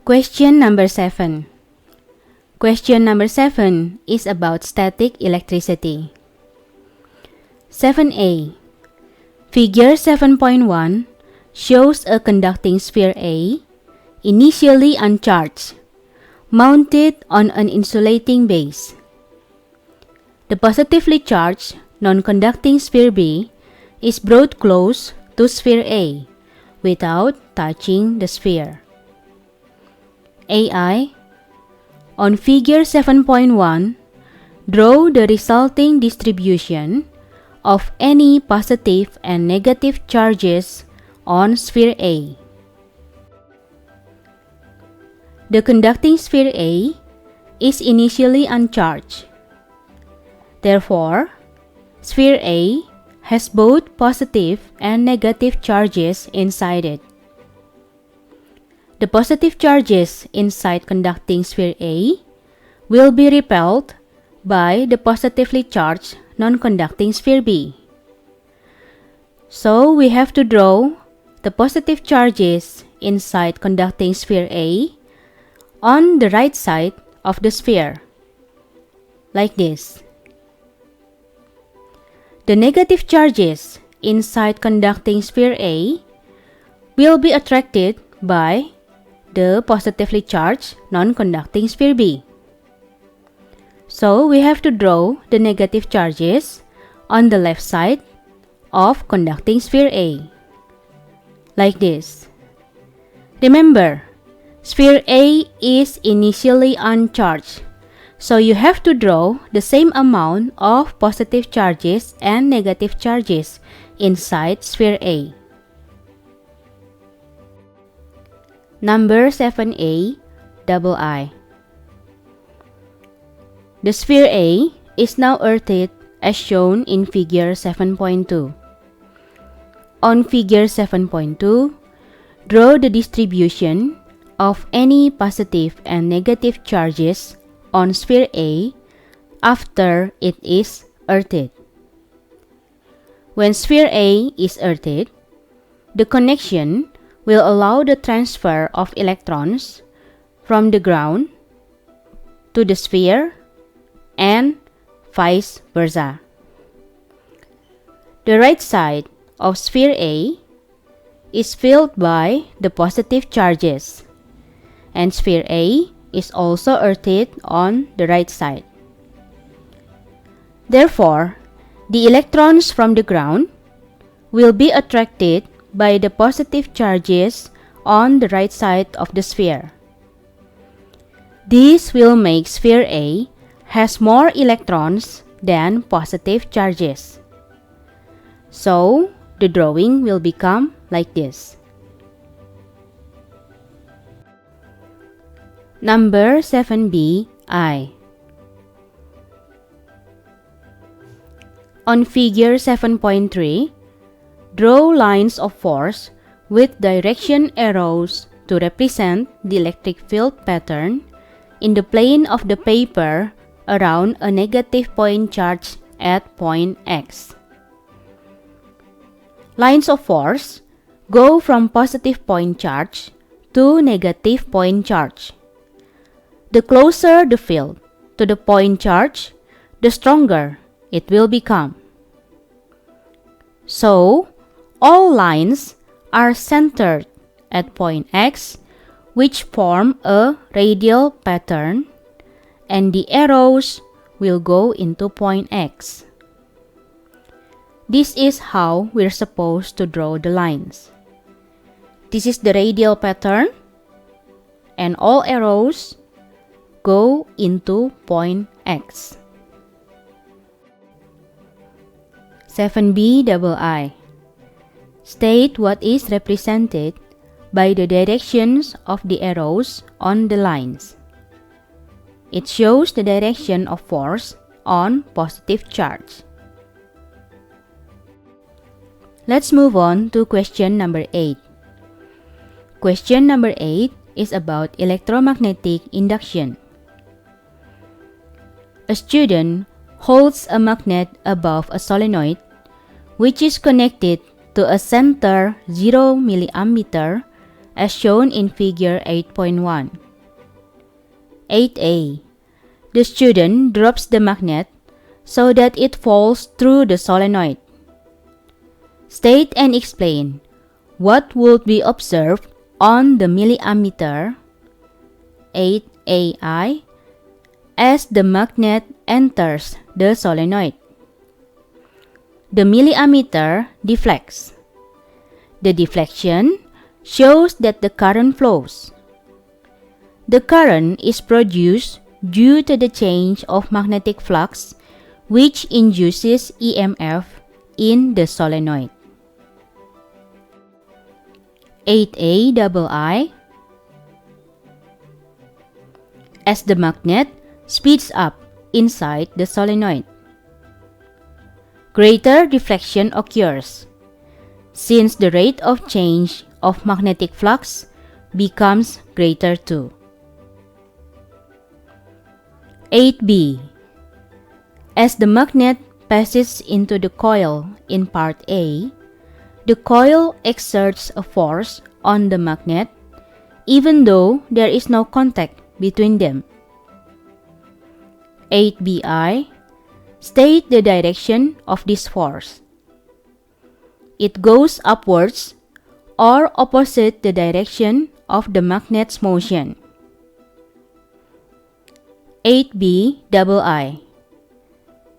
Question number 7. Question number 7 is about static electricity. 7a. Figure 7.1 shows a conducting sphere A, initially uncharged, mounted on an insulating base. The positively charged non-conducting sphere B is brought close to sphere A without touching the sphere. AI. On figure 7.1, draw the resulting distribution of any positive and negative charges on sphere A. The conducting sphere A is initially uncharged. Therefore, sphere A has both positive and negative charges inside it. The positive charges inside conducting sphere A will be repelled by the positively charged non-conducting sphere B. So we have to draw the positive charges inside conducting sphere A on the right side of the sphere, like this. The negative charges inside conducting sphere A will be attracted by the positively charged non-conducting sphere B. So we have to draw the negative charges on the left side of conducting sphere A, like this. Remember, sphere A is initially uncharged, so you have to draw the same amount of positive charges and negative charges inside sphere A. Number 7a, double I. The sphere A is now earthed as shown in figure 7.2. On figure 7.2, draw the distribution of any positive and negative charges on sphere A after it is earthed. When sphere A is earthed, the connection will allow the transfer of electrons from the ground to the sphere and vice versa. The right side of sphere A is filled by the positive charges, and sphere A is also earthed on the right side. Therefore, the electrons from the ground will be attracted by the positive charges on the right side of the sphere. This will make sphere A has more electrons than positive charges. So, the drawing will become like this. Number 7b, I. On figure 7.3, draw lines of force with direction arrows to represent the electric field pattern in the plane of the paper around a negative point charge at point X. Lines of force go from positive point charge to negative point charge. The closer the field to the point charge, the stronger it will become. So, all lines are centered at point X, which form a radial pattern, and the arrows will go into point X. This is how we're supposed to draw the lines. This is the radial pattern, and all arrows go into point X. 7b, double I. State what is represented by the directions of the arrows on the lines. It shows the direction of force on positive charge. Let's move on to question number 8. Question number 8 is about electromagnetic induction. A student holds a magnet above a solenoid which is connected to a center 0 milliammeter as shown in figure 8.1. 8a. The student drops the magnet so that it falls through the solenoid. State and explain what would be observed on the milliammeter 8ai as the magnet enters the solenoid. The milliammeter deflects. The deflection shows that the current flows. The current is produced due to the change of magnetic flux, which induces EMF in the solenoid. 8a as the magnet speeds up inside the solenoid. Greater deflection occurs since the rate of change of magnetic flux becomes greater too. 8b. As the magnet passes into the coil in part A, the coil exerts a force on the magnet even though there is no contact between them. 8bi. State the direction of this force. It goes upwards or opposite the direction of the magnet's motion. 8bi.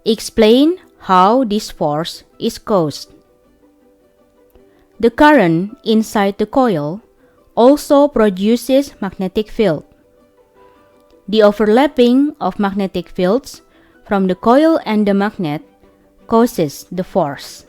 Explain how this force is caused. The current inside the coil also produces magnetic field. The overlapping of magnetic fields from the coil and the magnet causes the force.